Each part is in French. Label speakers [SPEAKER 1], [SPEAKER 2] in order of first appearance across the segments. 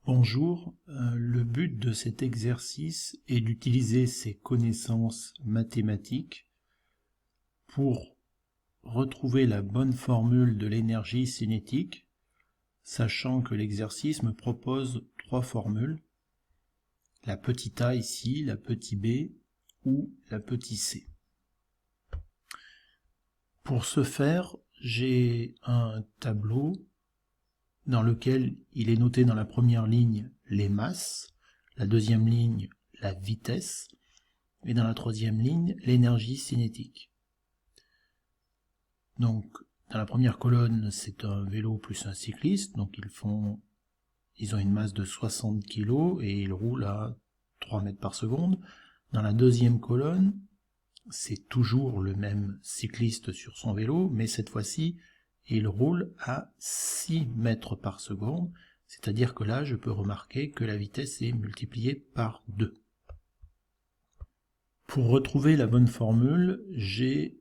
[SPEAKER 1] Bonjour, le but de cet exercice est d'utiliser ces connaissances mathématiques pour retrouver la bonne formule de l'énergie cinétique, sachant que l'exercice me propose trois formules, la petite a ici, la petite b ou la petite c. Pour ce faire, j'ai un tableau dans lequel il est noté dans la première ligne les masses, la deuxième ligne la vitesse, et dans la troisième ligne l'énergie cinétique. Donc dans la première colonne c'est un vélo plus un cycliste, donc ils ont une masse de 60 kg et ils roulent à 3 mètres par seconde. Dans la deuxième colonne c'est toujours le même cycliste sur son vélo, mais cette fois-ci il roule à 6 mètres par seconde, c'est-à-dire que là je peux remarquer que la vitesse est multipliée par 2. Pour retrouver la bonne formule, j'ai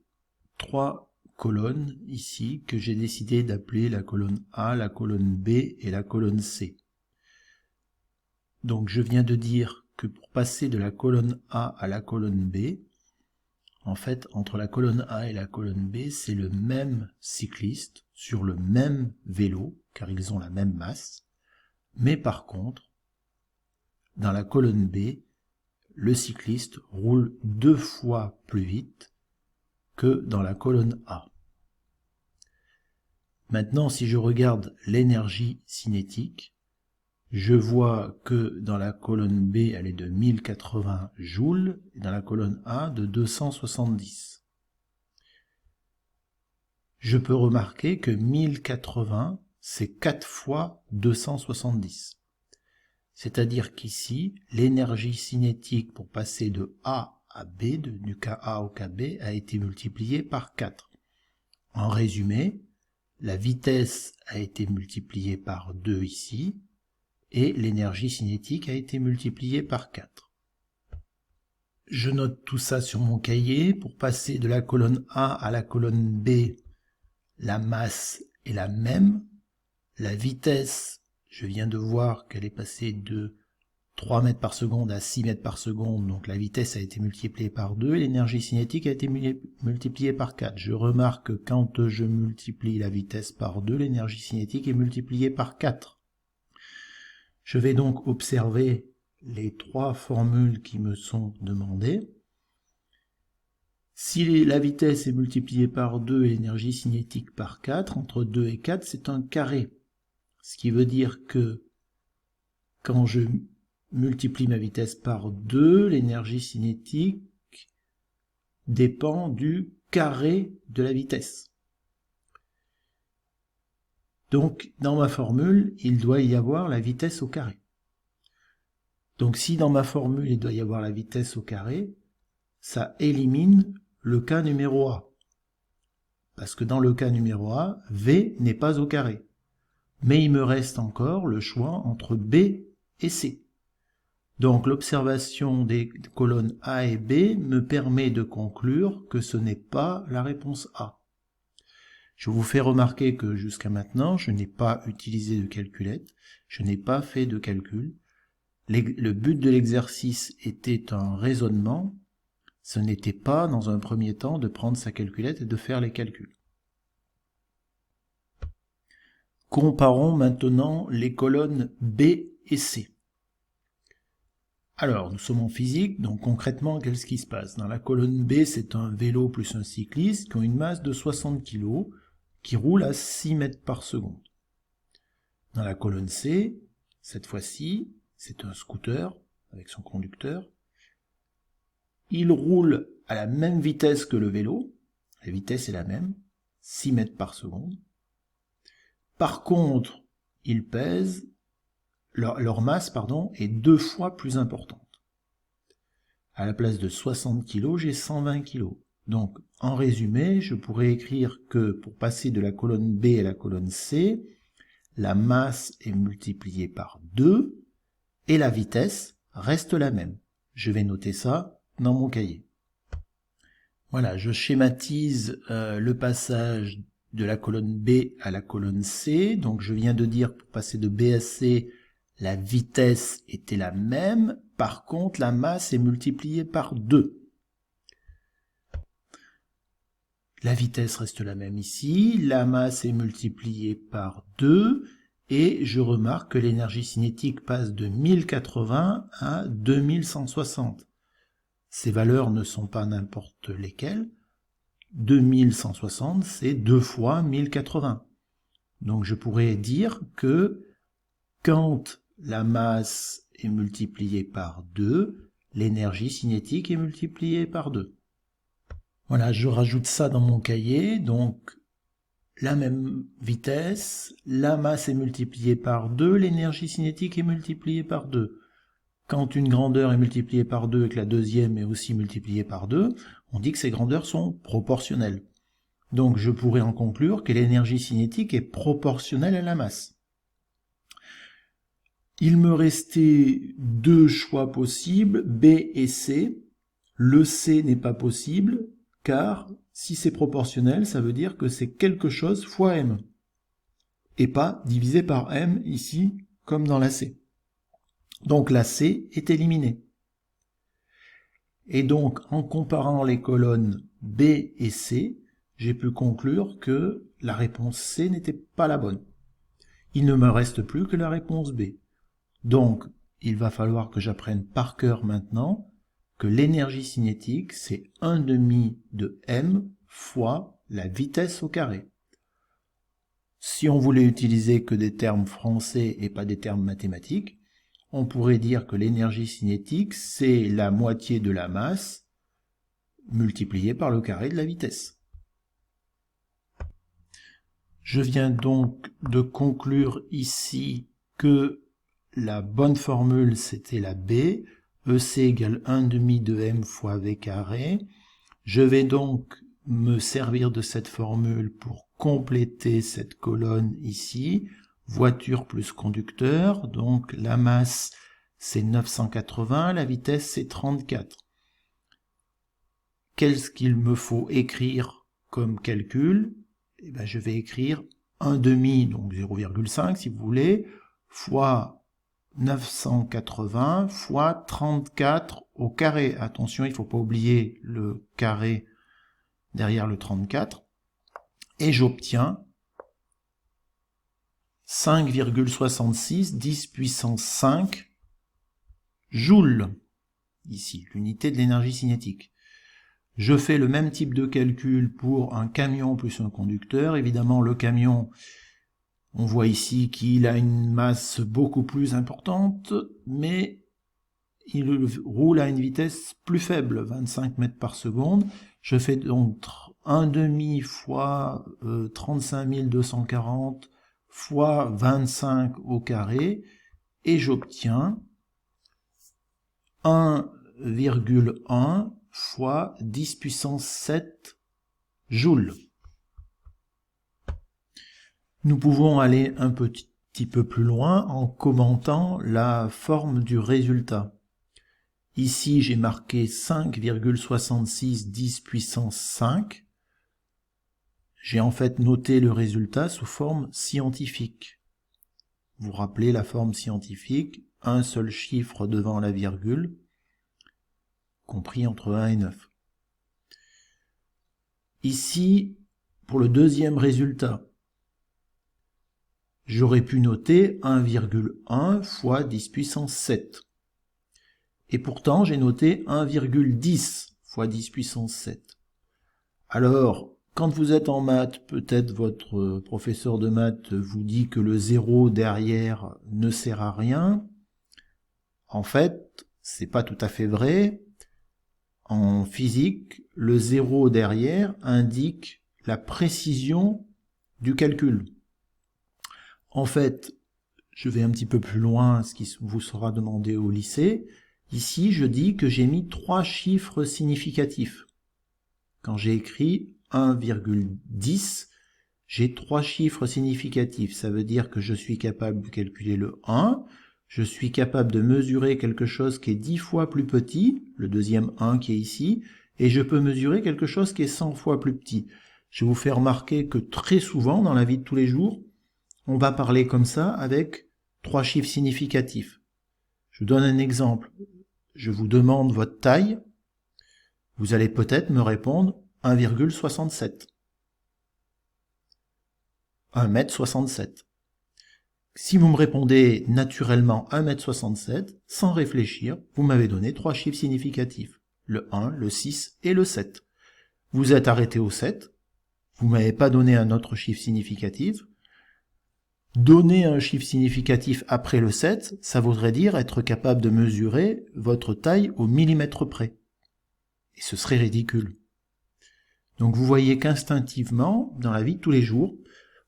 [SPEAKER 1] trois colonnes ici que j'ai décidé d'appeler la colonne A, la colonne B et la colonne C. Donc je viens de dire que pour passer de la colonne A à la colonne B, en fait, entre la colonne A et la colonne B, c'est le même cycliste sur le même vélo, car ils ont la même masse. Mais par contre, dans la colonne B, le cycliste roule 2 fois plus vite que dans la colonne A. Maintenant, si je regarde l'énergie cinétique, je vois que dans la colonne B, elle est de 1080 joules, et dans la colonne A, de 270. Je peux remarquer que 1080, c'est 4 fois 270. C'est-à-dire qu'ici, l'énergie cinétique pour passer de A à B, du cas A au cas B, a été multipliée par 4. En résumé, la vitesse a été multipliée par 2 ici, et l'énergie cinétique a été multipliée par 4. Je note tout ça sur mon cahier. Pour passer de la colonne A à la colonne B, la masse est la même. La vitesse, je viens de voir qu'elle est passée de 3 mètres par seconde à 6 mètres par seconde, donc la vitesse a été multipliée par 2 et l'énergie cinétique a été multipliée par 4. Je remarque que quand je multiplie la vitesse par 2, l'énergie cinétique est multipliée par 4. Je vais donc observer les trois formules qui me sont demandées. Si la vitesse est multipliée par 2 et l'énergie cinétique par 4, entre 2 et 4, c'est un carré. Ce qui veut dire que quand je multiplie ma vitesse par 2, l'énergie cinétique dépend du carré de la vitesse. Donc, dans ma formule, il doit y avoir la vitesse au carré. Donc, si dans ma formule, il doit y avoir la vitesse au carré, ça élimine le cas numéro A. Parce que dans le cas numéro A, V n'est pas au carré. Mais il me reste encore le choix entre B et C. Donc l'observation des colonnes A et B me permet de conclure que ce n'est pas la réponse A. Je vous fais remarquer que jusqu'à maintenant, je n'ai pas utilisé de calculette, je n'ai pas fait de calcul. Le but de l'exercice était un raisonnement, ce n'était pas dans un premier temps de prendre sa calculette et de faire les calculs. Comparons maintenant les colonnes B et C. Alors, nous sommes en physique, donc concrètement, qu'est-ce qui se passe? Dans la colonne B, c'est un vélo plus un cycliste qui ont une masse de 60 kg, qui roule à 6 mètres par seconde. Dans la colonne C, cette fois-ci, c'est un scooter avec son conducteur. Il roule à la même vitesse que le vélo, la vitesse est la même, 6 mètres par seconde. Par contre, ils pèsent, leur masse est 2 fois plus importante. À la place de 60 kg, j'ai 120 kg. Donc, en résumé, je pourrais écrire que pour passer de la colonne B à la colonne C, la masse est multipliée par 2 et la vitesse reste la même. Je vais noter ça dans mon cahier. Voilà, je schématise le passage de la colonne B à la colonne C. Donc, je viens de dire pour passer de B à C, La vitesse était la même, par contre la masse est multipliée par 2. La vitesse reste la même ici, la masse est multipliée par 2, et je remarque que l'énergie cinétique passe de 1080 à 2160. Ces valeurs ne sont pas n'importe lesquelles. 2160, c'est 2 fois 1080. Donc je pourrais dire que quand la masse est multipliée par 2, l'énergie cinétique est multipliée par 2. Voilà, je rajoute ça dans mon cahier, donc la même vitesse, la masse est multipliée par 2, l'énergie cinétique est multipliée par 2. Quand une grandeur est multipliée par 2 et que la deuxième est aussi multipliée par 2, on dit que ces grandeurs sont proportionnelles. Donc je pourrais en conclure que l'énergie cinétique est proportionnelle à la masse. Il me restait deux choix possibles, B et C. Le C n'est pas possible, car si c'est proportionnel, ça veut dire que c'est quelque chose fois M, et pas divisé par M ici, comme dans la C. Donc la C est éliminée. Et donc, en comparant les colonnes B et C, j'ai pu conclure que la réponse C n'était pas la bonne. Il ne me reste plus que la réponse B. Donc, il va falloir que j'apprenne par cœur maintenant que l'énergie cinétique, c'est 1/2 de m fois la vitesse au carré. Si on voulait utiliser que des termes français et pas des termes mathématiques, on pourrait dire que l'énergie cinétique, c'est la moitié de la masse multipliée par le carré de la vitesse. Je viens donc de conclure ici que la bonne formule, c'était la B, EC égale 1/2 de m fois v carré. Je vais donc me servir de cette formule pour compléter cette colonne ici, voiture plus conducteur, donc la masse c'est 980, la vitesse c'est 34. Qu'est-ce qu'il me faut écrire comme calcul? Eh bien, je vais écrire 1/2, donc 0,5 si vous voulez, fois 980 fois 34 au carré. Attention, il ne faut pas oublier le carré derrière le 34. Et j'obtiens 5,66 10 puissance 5 joules. Ici, l'unité de l'énergie cinétique. Je fais le même type de calcul pour un camion plus un conducteur. Évidemment, le camion, on voit ici qu'il a une masse beaucoup plus importante, mais il roule à une vitesse plus faible, 25 mètres par seconde. Je fais donc 1/2 fois 35 240 fois 25 au carré, et j'obtiens 1,1 fois 10 puissance 7 joules. Nous pouvons aller un petit peu plus loin en commentant la forme du résultat. Ici, j'ai marqué 5,66 10 puissance 5. J'ai en fait noté le résultat sous forme scientifique. Vous vous rappelez la forme scientifique, un seul chiffre devant la virgule, compris entre 1 et 9. Ici, pour le deuxième résultat, j'aurais pu noter 1,1 fois 10 puissance 7. Et pourtant, j'ai noté 1,10 fois 10 puissance 7. Alors, quand vous êtes en maths, peut-être votre professeur de maths vous dit que le 0 derrière ne sert à rien. En fait, c'est pas tout à fait vrai. En physique, le 0 derrière indique la précision du calcul. En fait, je vais un petit peu plus loin, ce qui vous sera demandé au lycée. Ici, je dis que j'ai mis 3 chiffres significatifs. Quand j'ai écrit 1,10, j'ai 3 chiffres significatifs. Ça veut dire que je suis capable de calculer le 1, je suis capable de mesurer quelque chose qui est 10 fois plus petit, le deuxième 1 qui est ici, et je peux mesurer quelque chose qui est 100 fois plus petit. Je vais vous faire remarquer que très souvent, dans la vie de tous les jours, on va parler comme ça avec 3 chiffres significatifs. Je vous donne un exemple. Je vous demande votre taille. Vous allez peut-être me répondre 1,67. 1m67. Si vous me répondez naturellement 1m67, sans réfléchir, vous m'avez donné 3 chiffres significatifs. Le 1, le 6 et le 7. Vous êtes arrêté au 7. Vous m'avez pas donné un autre chiffre significatif. Donner un chiffre significatif après le 7, ça voudrait dire être capable de mesurer votre taille au millimètre près. Et ce serait ridicule. Donc vous voyez qu'instinctivement, dans la vie de tous les jours,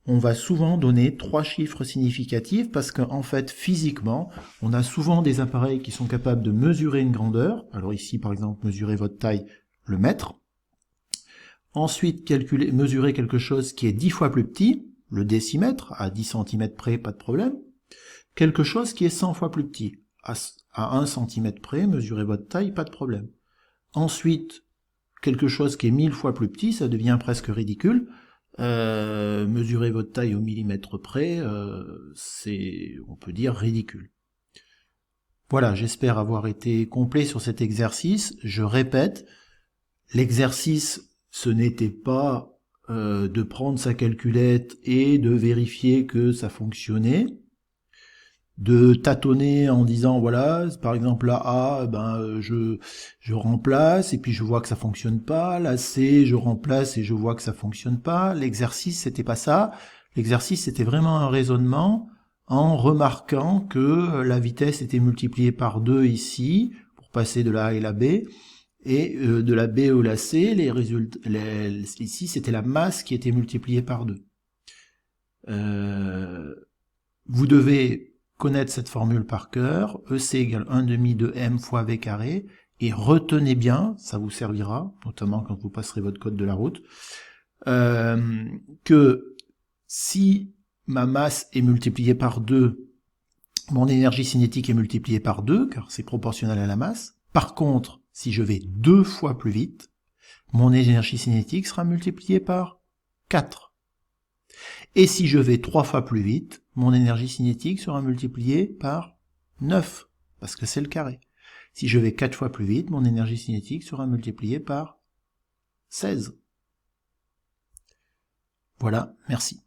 [SPEAKER 1] on va souvent donner 3 chiffres significatifs parce qu'en fait, physiquement, on a souvent des appareils qui sont capables de mesurer une grandeur. Alors ici, par exemple, mesurer votre taille, le mètre. Ensuite, mesurer quelque chose qui est 10 fois plus petit, le décimètre, à 10 cm près, pas de problème. Quelque chose qui est 100 fois plus petit, à 1 cm près, mesurez votre taille, pas de problème. Ensuite, quelque chose qui est 1000 fois plus petit, ça devient presque ridicule. Mesurer votre taille au millimètre près, c'est, on peut dire, ridicule. Voilà, j'espère avoir été complet sur cet exercice. Je répète, l'exercice, ce n'était pas de prendre sa calculette et de vérifier que ça fonctionnait, de tâtonner en disant voilà, par exemple la A, je remplace et puis je vois que ça fonctionne pas, la C, je remplace et je vois que ça fonctionne pas. L'exercice, c'était pas ça. L'exercice, c'était vraiment un raisonnement en remarquant que la vitesse était multipliée par 2 ici, pour passer de la A et la B, et de la B ou la C, les résultats, ici, c'était la masse qui était multipliée par 2. Vous devez connaître cette formule par cœur, EC égale 1/2 de M fois V carré, et retenez bien, ça vous servira, notamment quand vous passerez votre code de la route, que si ma masse est multipliée par 2, mon énergie cinétique est multipliée par 2, car c'est proportionnel à la masse. Par contre, si je vais 2 fois plus vite, mon énergie cinétique sera multipliée par 4. Et si je vais 3 fois plus vite, mon énergie cinétique sera multipliée par 9, parce que c'est le carré. Si je vais 4 fois plus vite, mon énergie cinétique sera multipliée par 16. Voilà, merci.